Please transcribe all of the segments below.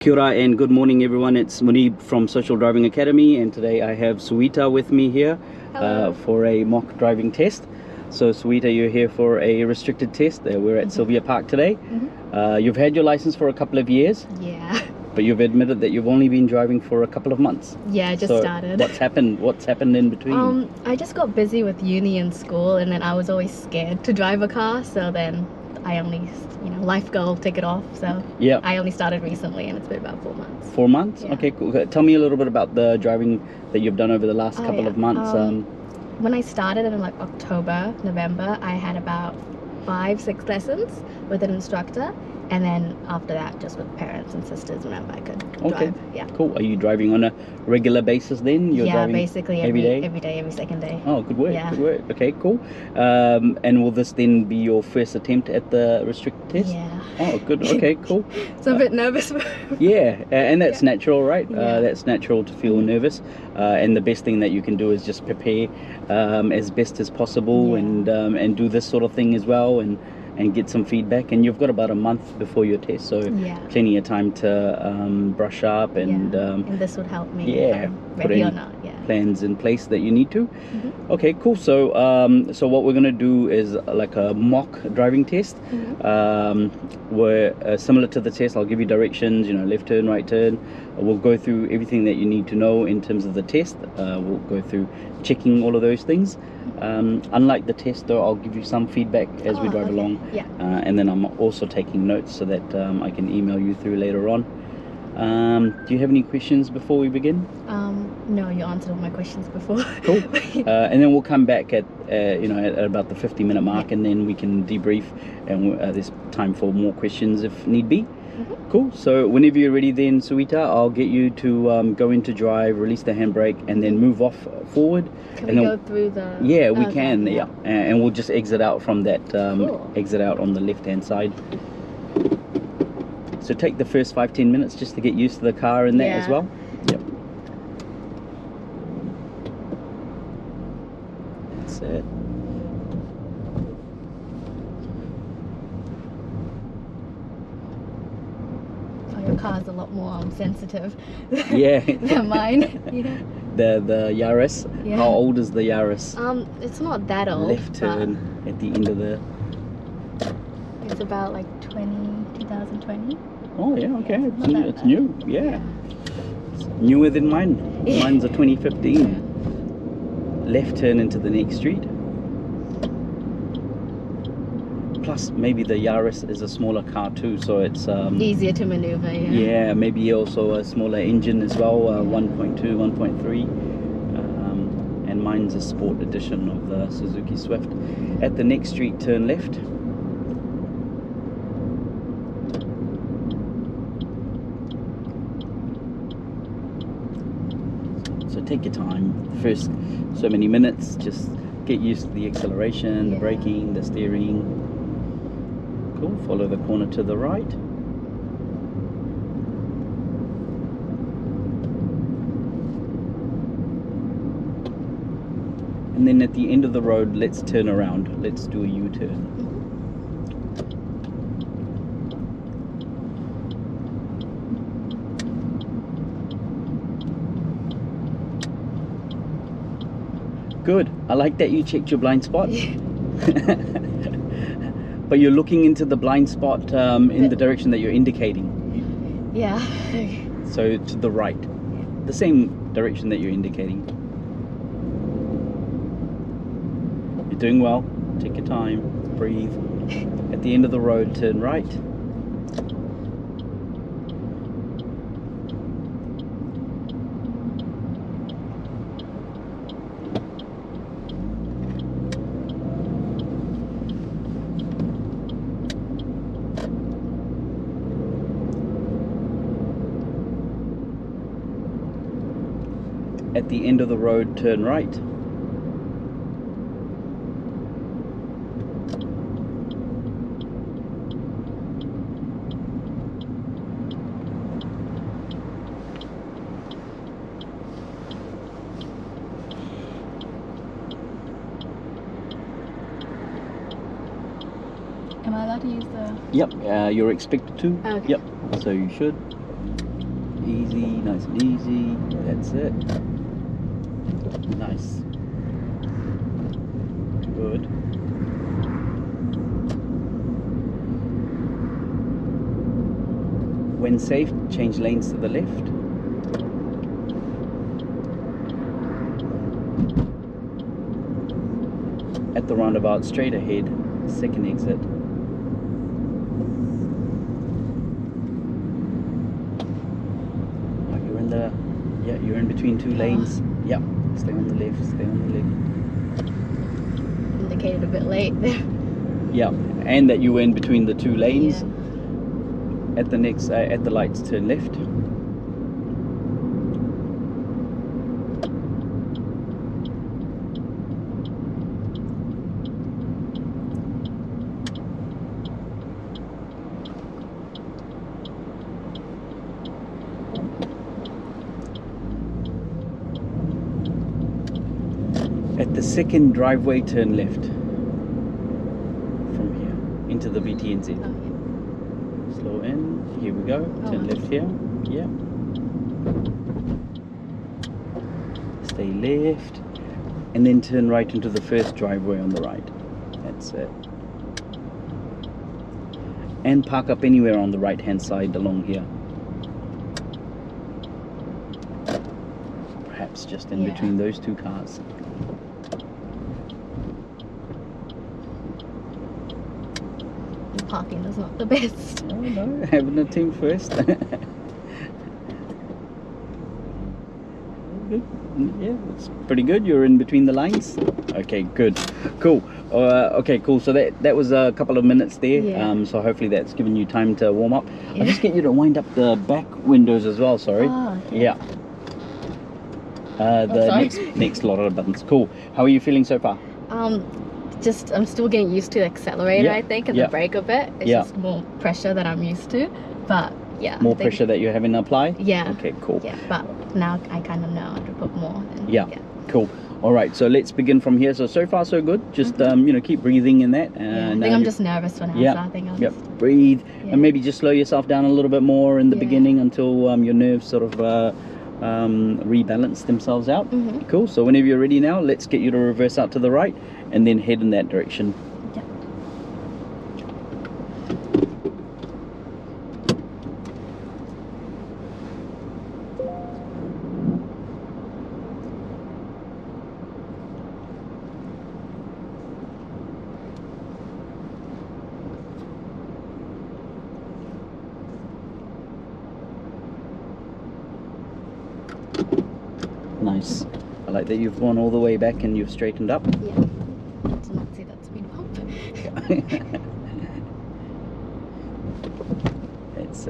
Kia ora and good morning everyone, it's Munib from Social Driving Academy, and today I have Sylvia with me here for a mock driving test. So Sylvia, you're here for a restricted test. We're at Sylvia Park today. You've had your license for a couple of years. Yeah. But you've admitted that you've only been driving for a couple of months. Yeah, I just started. What's happened in between? I just got busy with uni and school, and then I was always scared to drive a car, so then I only, life goal, tick it off. So yeah, I only started recently, and it's been about 4 months. 4 months? Yeah. Okay, cool. Tell me a little bit about the driving that you've done over the last couple of months. When I started in like October, November, I had about 5-6 lessons with an instructor, and then after that just with parents and sisters whenever I could drive. Yeah. Cool. Are you driving on a regular basis then? You're driving basically every day, every second day. Oh, good work. Yeah. Good work. Okay, cool. And will this then be your first attempt at the restricted test? Yeah. Oh, good. Okay, cool. So I'm a bit nervous. Yeah, and that's natural, right? Yeah. That's natural to feel nervous. And the best thing that you can do is just prepare as best as possible, and do this sort of thing as well, and get some feedback. And you've got about a month before your test, so plenty of time to brush up and this would help me if I'm ready or not. Plans in place that you need to. Okay, cool. So so what we're gonna do is like a mock driving test, where similar to the test, I'll give you directions, left turn, right turn. We'll go through everything that you need to know in terms of the test. We'll go through checking all of those things. Unlike the test though, I'll give you some feedback as we drive along, and then I'm also taking notes so that I can email you through later on. Do you have any questions before we begin? No, you answered all my questions before. Cool. And then we'll come back at at about the 50-minute mark, and then we can debrief, and there's time for more questions if need be. Cool. So whenever you're ready then, Sylvia, I'll get you to go into drive, release the handbrake, and then move off forward. Can we go through the... Yeah, we can. Yeah. And we'll just exit out from that, exit out on the left-hand side. So take the first 5-10 minutes just to get used to the car and that as well. Yep. That's it. Oh, your car's a lot more sensitive Yeah. than mine. The Yaris. Yeah. How old is the Yaris? It's not that old. Left turn at the end of the... It's about like 2020. Oh yeah, okay. It's new. Yeah. It's newer than mine. Mine's a 2015. Left turn into the next street. Plus maybe the Yaris is a smaller car too, so it's easier to maneuver. Yeah, maybe also a smaller engine as well, 1.2, 1.3. And mine's a sport edition of the Suzuki Swift. At the next street, turn left. So take your time. First so many minutes, just get used to the acceleration, the braking, the steering. Cool. Follow the corner to the right. And then at the end of the road, let's turn around. Let's do a U-turn. Good. I like that you checked your blind spot. But you're looking into the blind spot in the direction that you're indicating. Yeah. So to the right. The same direction that you're indicating. You're doing well. Take your time. Breathe. At the end of the road, turn right. At the end of the road, turn right. Am I allowed to use the... Yep, you're expected to. Okay. Yep, so you should. Easy, nice and easy. That's it. Nice. Good. When safe, change lanes to the left. At the roundabout, straight ahead, second exit. Oh, you're in between two lanes. Yep, stay on the left, stay on the left. Indicated a bit late there. Yeah, and that you were in between the two lanes. Yeah. At the next, at the lights, turn left. At the second driveway, turn left. From here, into the VTNZ. Oh, yeah. Slow in, here we go, turn left here, yeah. Stay left, and then turn right into the first driveway on the right. That's it. And park up anywhere on the right hand side along here. Perhaps just in between those two cars. Parking is not the best. Oh no, having a team first. Good. Yeah, it's pretty good. You're in between the lines. Okay, good, cool. Okay, cool. So that was a couple of minutes there. Yeah. So hopefully that's given you time to warm up. I'll just get you to wind up the back windows as well. Sorry. Oh, okay. Yeah. The next lot of buttons. Cool. How are you feeling so far? Just I'm still getting used to the accelerator, Yeah. I think, and Yeah. the brake a bit. It's Yeah. just more pressure that I'm used to. But yeah. More I think, pressure that you're having to apply? Yeah. Okay, cool. Yeah, but now I kind of know how to put more. And, Yeah. Cool. All right, so let's begin from here. So far so good. Just you know, keep breathing in that. I think I'm just nervous for now. Yeah. So I think I'll Yep. just, Breathe, Yeah. and maybe just slow yourself down a little bit more in the Yeah. beginning until your nerves sort of rebalance themselves out. Cool. So whenever you're ready now, let's get you to reverse out to the right, and then head in that direction. Yeah. Nice. I like that you've gone all the way back and you've straightened up. Yeah. To not see that speed bump. It's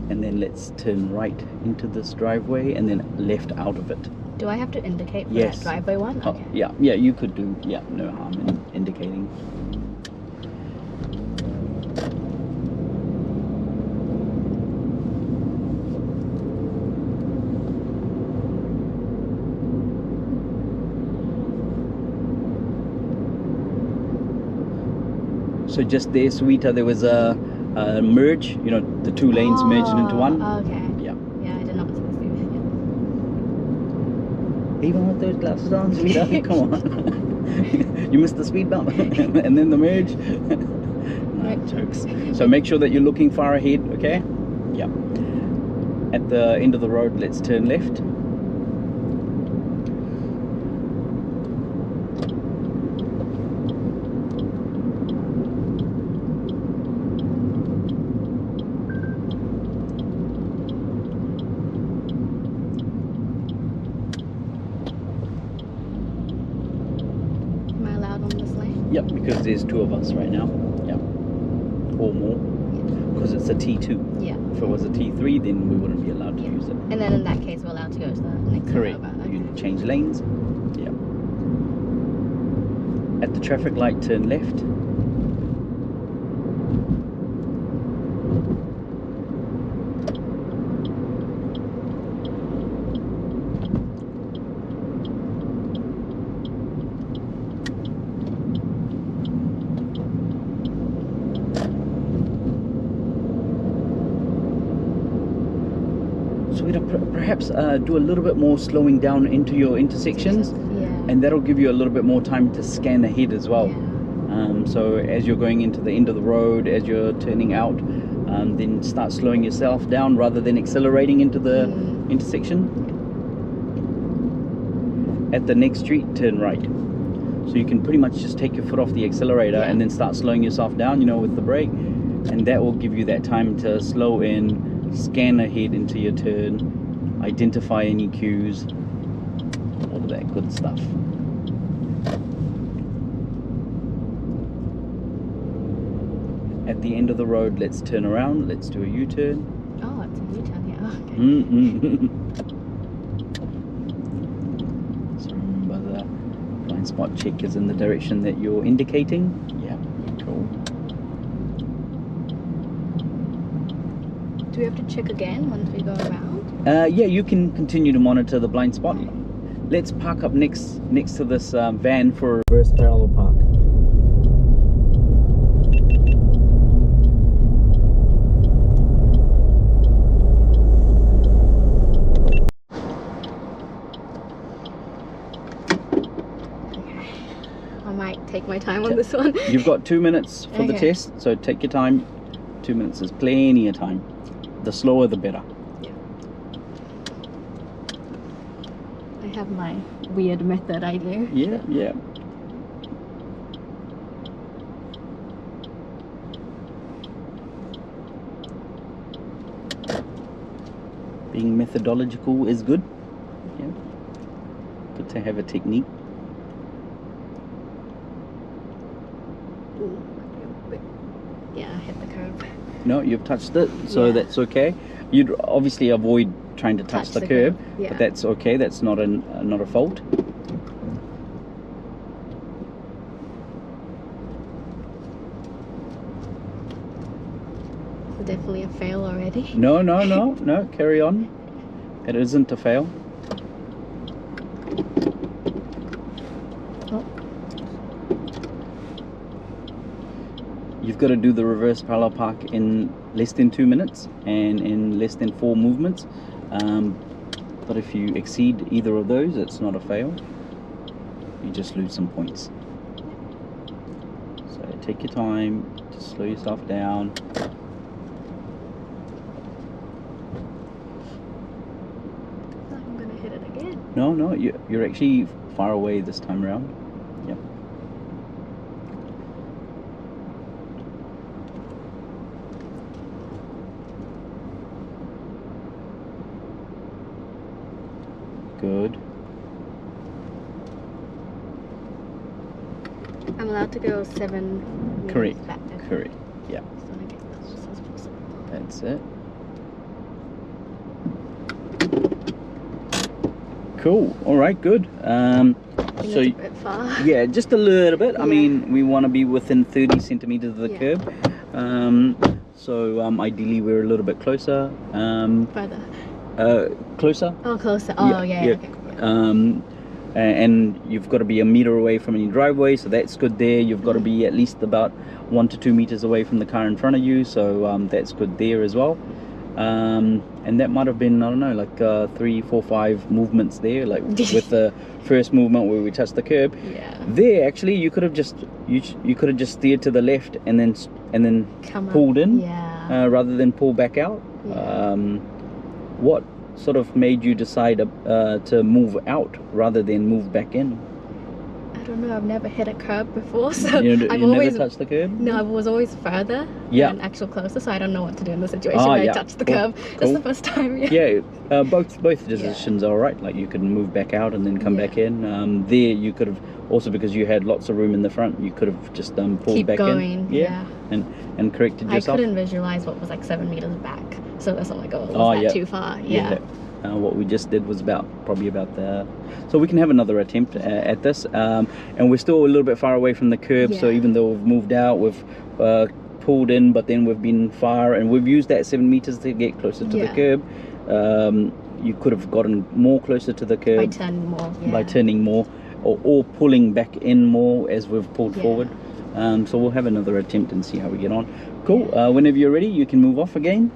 and then let's turn right into this driveway and then left out of it. Do I have to indicate for Yes. that driveway one? Oh, Okay. yeah, you could do, no harm in indicating. So just there, Sweeter, there was a merge, you know, the two lanes merged into one. Okay. Yeah. Yeah, I did not see the speed. Even with those glasses on, Sweeter, come on. You missed the speed bump and then the merge. No, jokes. So make sure that you're looking far ahead, okay? Yeah. At the end of the road, let's turn left. Am I allowed on this lane? Yep, because there's two of us right now. Yep. Or more. Because it's a T2. Yeah. If it was a T3, then we wouldn't be allowed to use it. And then in that case, we're allowed to go to the next Correct. one over. You change lanes. Yeah. At the traffic light, turn left. So we'd perhaps do a little bit more slowing down into your intersections, Yeah. and that'll give you a little bit more time to scan ahead as well. Yeah. So as you're going into the end of the road, as you're turning out, then start slowing yourself down rather than accelerating into the intersection. At the next street, turn right. So you can pretty much just take your foot off the accelerator and then start slowing yourself down, you know, with the brake, and that will give you that time to slow in, scan ahead into your turn, identify any cues, all of that good stuff. At the end of the road, let's turn around, let's do a U-turn. Oh, it's a U-turn here. Okay. So remember the blind spot check is in the direction that you're indicating. Yeah, cool. Do we have to check again once we go around? Yeah, you can continue to monitor the blind spot. Let's park up next to this van for a reverse parallel park. Take my time on this one. You've got 2 minutes for the test, so take your time. 2 minutes is plenty of time. The slower the better. Yeah. I have my weird method I do. Yeah, yeah. Being methodological is good. Yeah. Good to have a technique. Yeah, I hit the curb. No, you've touched it, so that's okay. You'd obviously avoid trying to touch the curb, but that's okay. That's not a fault. It's definitely a fail already. No. Carry on. It isn't a fail. You've got to do the reverse parallel park in less than 2 minutes and in less than 4 movements. But if you exceed either of those, it's not a fail. You just lose some points. So take your time, just slow yourself down. I'm gonna hit it again. No, you're actually far away this time around. Yep. Good. I'm allowed to go 7 meters Correct. back. Correct. Yeah. So I get as close as possible. That's it. Cool. All right. Good. So a bit far. Yeah, just a little bit. I mean, we want to be within 30 centimeters of the curb. So ideally we're a little bit closer. Further. Closer. Oh, closer. Oh, yeah. Okay. And you've got to be a meter away from any driveway, so that's good there. You've got to be at least about 1 to 2 meters away from the car in front of you, so that's good there as well. And that might have been, I don't know, like 3, 4, 5 movements there, like with the first movement where we touched the curb. Yeah. There actually you could have just steered to the left and then pulled in, rather than pull back out. What sort of made you decide to move out rather than move back in? I don't know, I've never hit a curb before, so you never touched the curb? No, I was always further than actual closer, so I don't know what to do in the situation where I touch the curb. That's the first time. Both decisions are alright. Like you could move back out and then come back in. There you could have also, because you had lots of room in the front, you could have just pulled back in. And corrected yourself. I couldn't visualize what was like 7 meters back, so that's not like, was that too far? What we just did was probably about the, so we can have another attempt at this, and we're still a little bit far away from the curb, so even though we've moved out, we've pulled in, but then we've been far, and we've used that 7 meters to get closer to the curb. You could have gotten more closer to the curb by turning more, or pulling back in more as we've pulled forward. So we'll have another attempt and see how we get on. Cool. Whenever you're ready, you can move off again.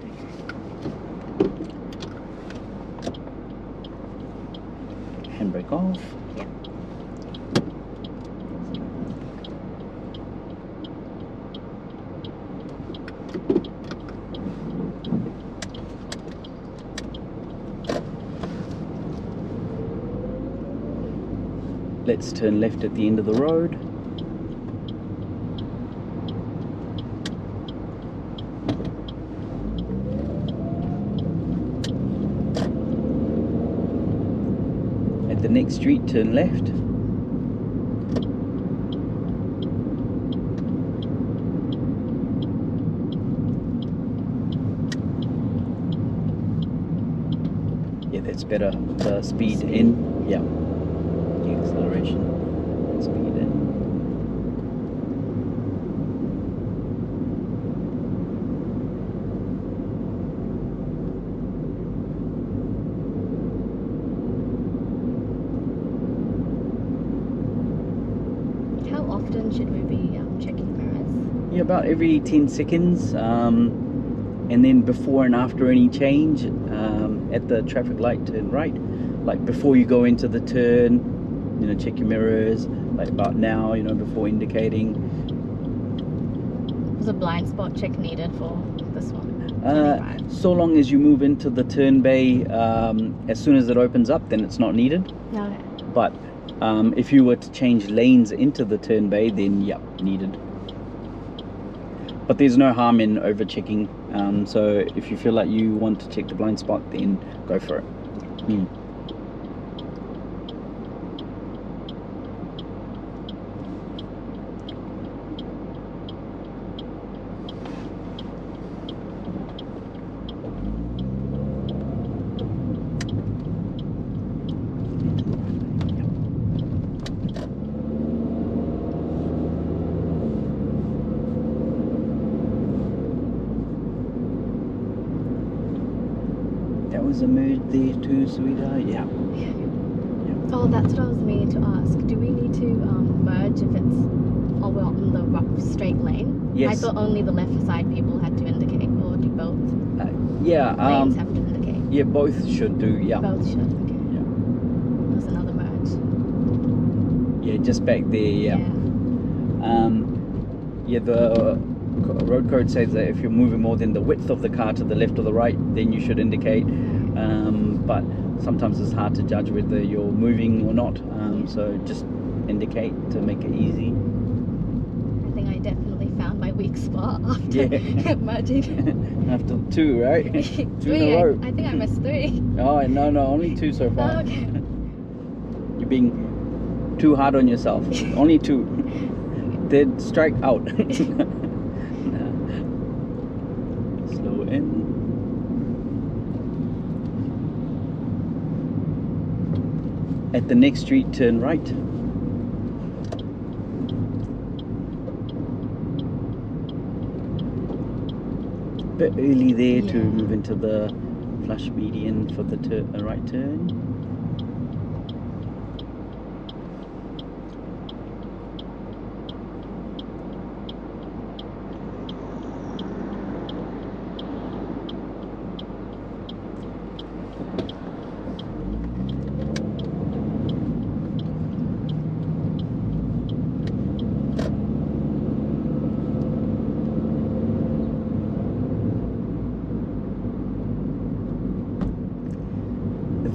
handbrake off. Yeah. Let's turn left at the end of the road. At the next street, turn left. Yeah, that's better. The speed in. Yeah. The acceleration. Speed in. How often should we be checking mirrors? Yeah, about every 10 seconds. And then before and after any change, at the traffic light, turn right. Like before you go into the turn, you know, check your mirrors. Like about now, you know, before indicating. Was a blind spot check needed for this one? So long as you move into the turn bay, as soon as it opens up, then it's not needed. Okay. But if you were to change lanes into the turn bay, then yeah, needed. But there's no harm in over checking. So if you feel like you want to check the blind spot, then go for it. That was a merge there too, sweetheart. Yeah. Oh, that's what I was meaning to ask. Do we need to merge if it's we're on the rough straight lane? Yes. I thought only the left side people had to indicate, or do both Yeah. lanes have to indicate? Yeah, both should do. Yeah. Both should. Okay. Yeah. There's another merge. Yeah, just back there. Yeah. Yeah. The road code says that if you're moving more than the width of the car to the left or the right, then you should indicate. But sometimes it's hard to judge whether you're moving or not. So just indicate to make it easy. I think I definitely found my weak spot after merging. After two, right? Two Three. in a row. I think I missed 3. Oh no, only 2 so far. Oh, okay. You're being too hard on yourself. Only 2. They'd strike out. Slow in. At the next street, turn right. Bit early there to move into the flush median for the right turn.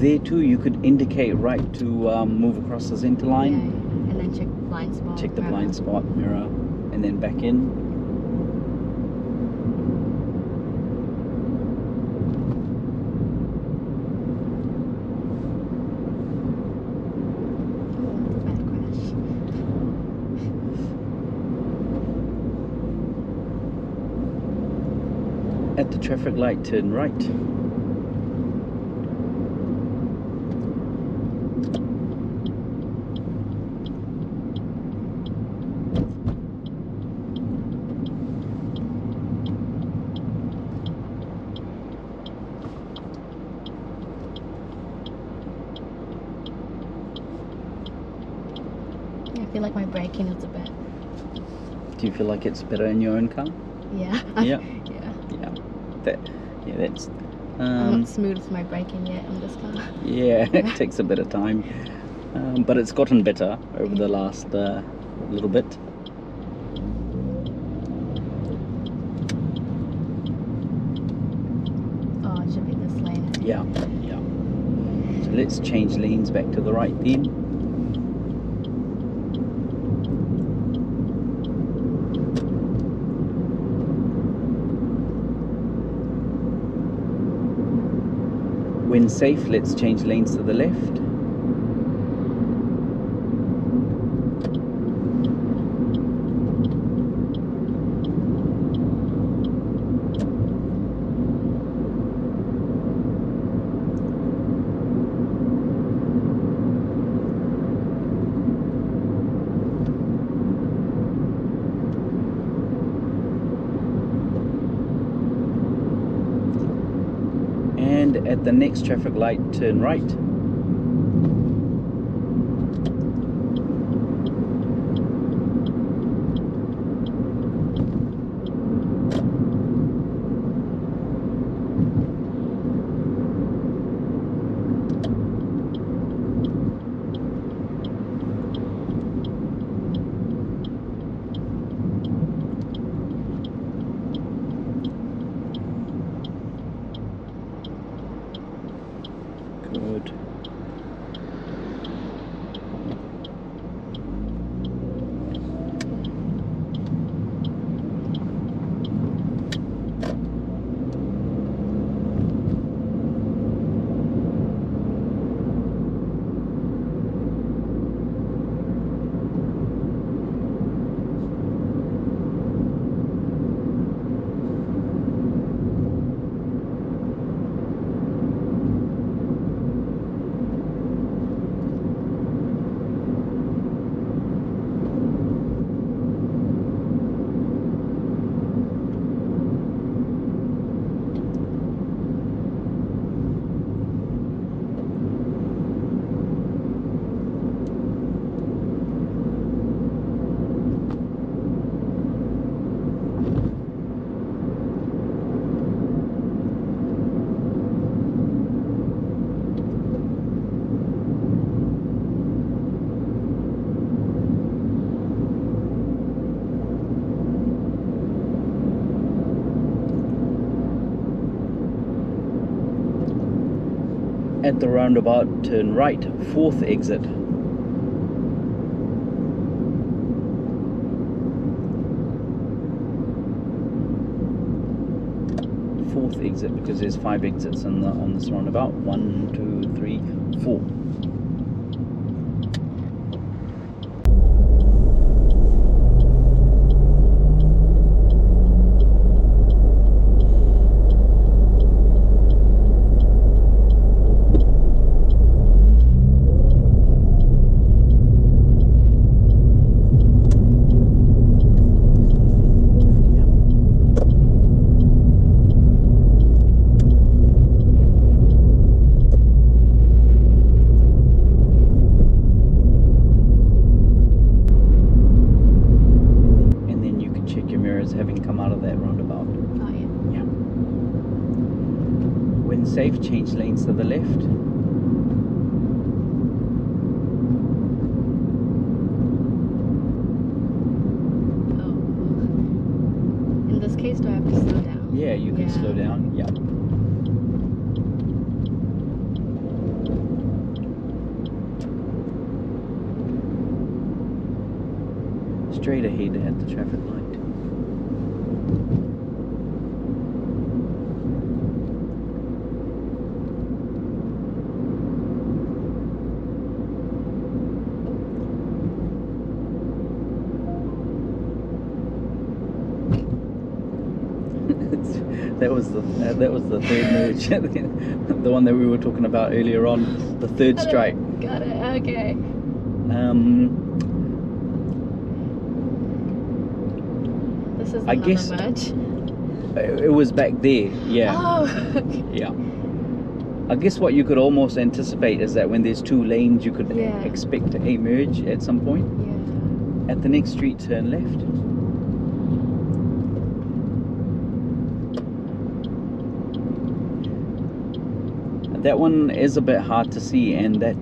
There too, you could indicate right to move across the center line. Yeah, and then check the blind spot. Check the blind spot, mirror, and then back in. At the traffic light, turn right. I feel like my braking is a bit. Do you feel like it's better in your own car? Yeah. Yeah. Yeah. That's I'm not smooth with my braking yet on this car. yeah, it takes a bit of time. but it's gotten better over the last little bit. Oh, it should be this lane. Yeah. So let's change lanes back to the right then. When safe, let's change lanes to the left. And at the next traffic light, turn right. Good. At the roundabout, turn right, fourth exit. Fourth exit, because there's 5 exits on this roundabout. 1, 2, 3, 4. Having come out of that roundabout. Oh, yeah. Yeah. When safe, change lanes to the left. Oh. In this case, do I have to slow down? Yeah, you can slow down. Yeah. Straight ahead at the traffic light. That was the third merge, the one that we were talking about earlier on, the third strike. Got it. Okay. This is another merge. It was back there. Yeah. Oh. Okay. Yeah. I guess what you could almost anticipate is that when there's 2 lanes, you could expect a merge at some point. Yeah. At the next street, turn left. That one is a bit hard to see, and that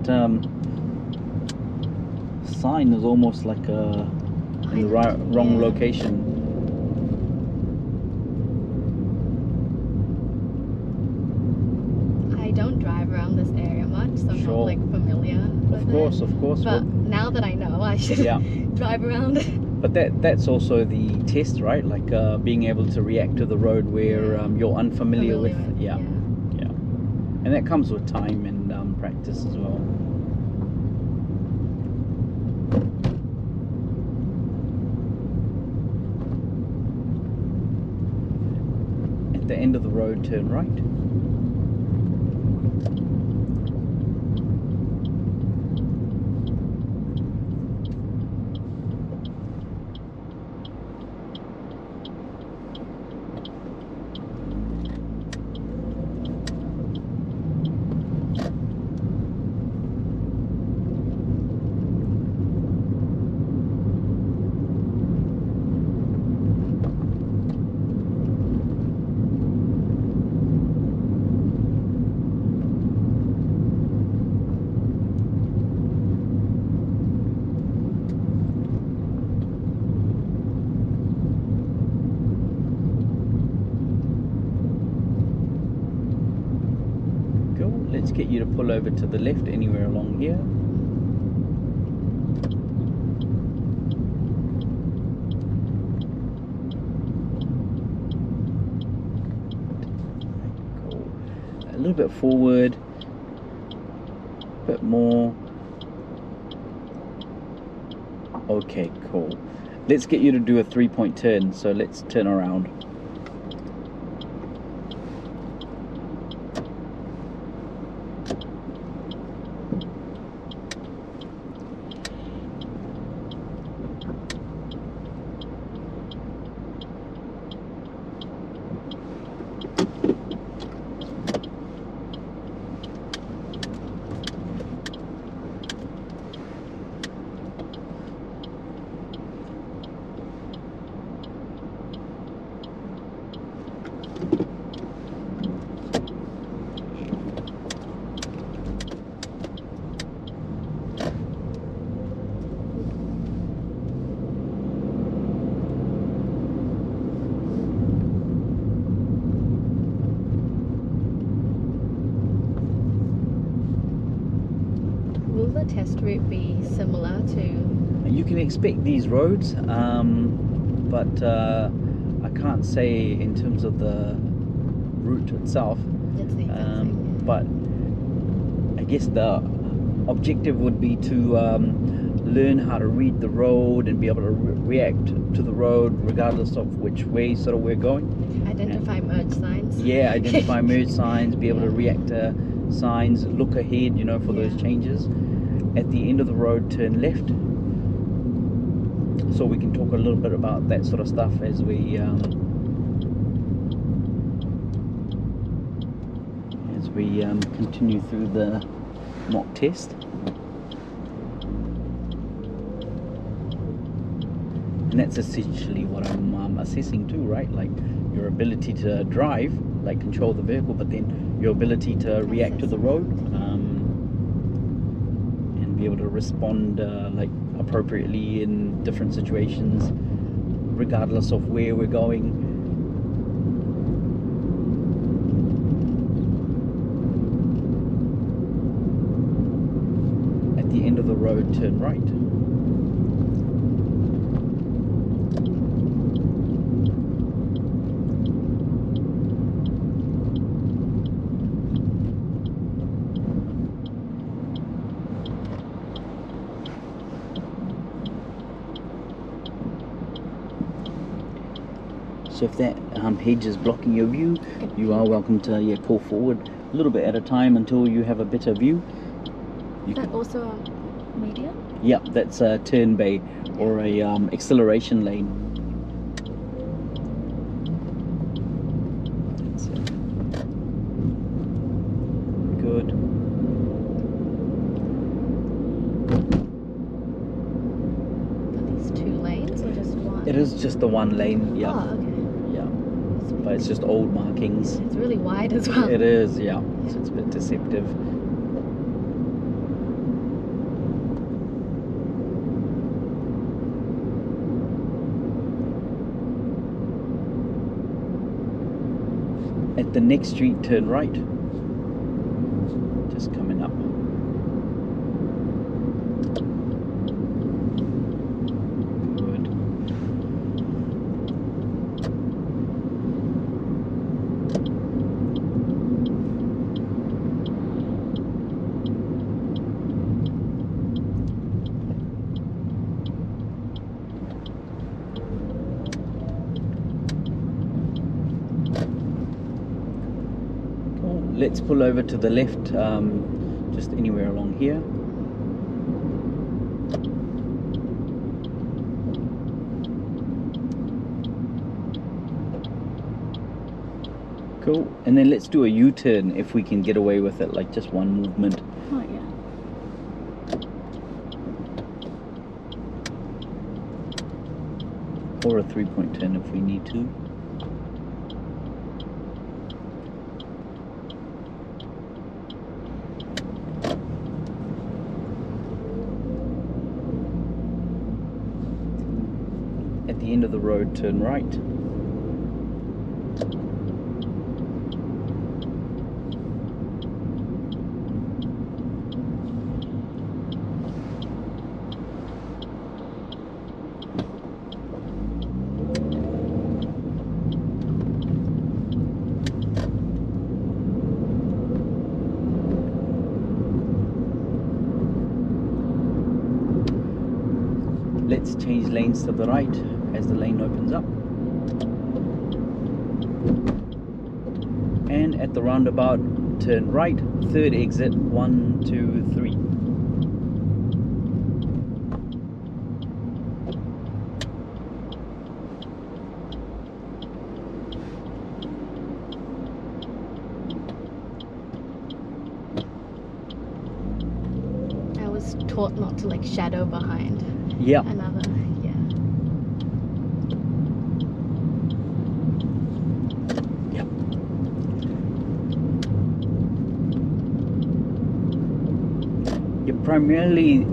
sign is almost like in the wrong location. I don't drive around this area much, so I'm not like familiar with it. Of course. But now that I know, I should drive around. But that's also the test, right? Like being able to react to the road where you're unfamiliar with. Yeah. And that comes with time and practice as well. At the end of the road, turn right. Let's get you to pull over to the left anywhere along here. Cool. A little bit forward, a bit more. Okay, cool. Let's get you to do a 3-point turn, so let's turn around. Will the test route be similar to? You can expect these roads, but I can't say in terms of the route itself. It's the exact same. But I guess the objective would be to learn how to read the road and be able to react to the road regardless of which way sort of we're going. Identify merge signs. Yeah, identify merge signs, be able to react to signs, look ahead, you know, for those changes. At the end of the road, turn left. So we can talk a little bit about that sort of stuff as we continue through the mock test. And that's essentially what I'm assessing too, right? Like your ability to drive, like control the vehicle, but then your ability to react to the road, and be able to respond like appropriately in different situations, regardless of where we're going. At the end of the road, turn right. So if that hedge is blocking your view, you are welcome to pull forward a little bit at a time until you have a better view. Is that also a median? Yep, that's a turn bay or a acceleration lane. That's it. Good. Are these 2 lanes or just one? It is just the one lane, yeah. Oh, okay. Yeah. But it's just old markings. It's really wide as well. It is, yeah. So it's a bit deceptive. At the next street, turn right. Just coming up. Good. Let's pull over to the left, just anywhere along here. Cool, and then let's do a U-turn if we can get away with it, like just one movement. Oh yeah. Or a 3-point turn if we need to. At the end of the road, turn right. Let's change lanes to the right as the lane opens up. And at the roundabout, turn right, third exit, 1, 2, 3. I was taught not to like shadow behind Yeah. another. Yeah. Yep. Yeah, primarily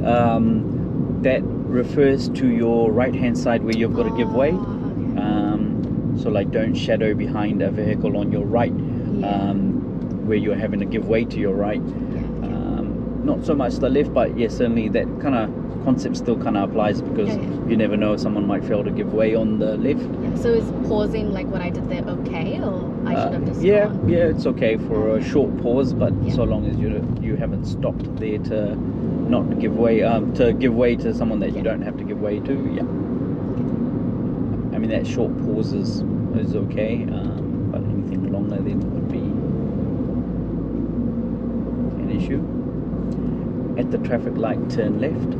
that refers to your right hand side where you've got to give way. Okay. So like don't shadow behind a vehicle on your right, Yeah. where you're having to give way to your right. Yeah. Not so much the left, but yeah, certainly that kind of concept still kind of applies because you never know, someone might fail to give way on the left. Yeah. So is pausing like what I did there okay, or I should have just yeah, gone? yeah, it's okay for a short pause, but Yeah. so long as you haven't stopped there to not give way, to give way to someone that you don't have to give way to. Yeah, I mean that short pause is okay, but anything longer then would be an issue. At the traffic light, turn left.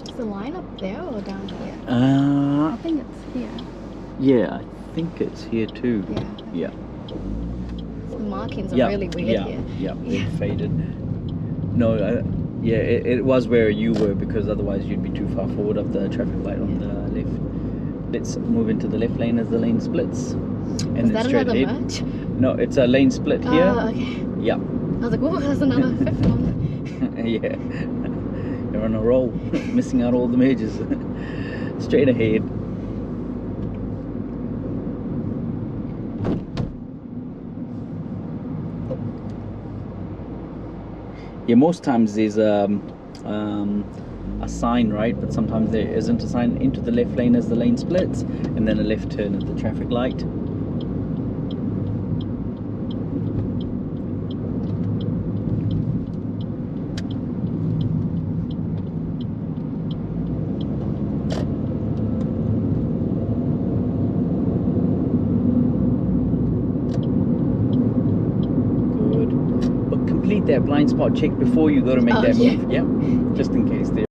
Is the line up there or down here? I I think it's here. Yeah, I think it's here too. Yeah. Yeah. The markings are really weird here. Yeah, they're faded. No, yeah, it was where you were because otherwise you'd be too far forward of the traffic light on the left. Let's move into the left lane as the lane splits. And Is then that straight another ahead. merge? No, it's a lane split here. Oh, okay. Yeah. I was like, oh, there's another fifth one. Yeah. You're on a roll, missing out all the merges. Straight ahead. Yeah, most times there's a sign, right? But sometimes there isn't a sign. Into the left lane as the lane splits, and then a left turn at the traffic light. That blind spot check before you go to make that move. Yeah, just in case there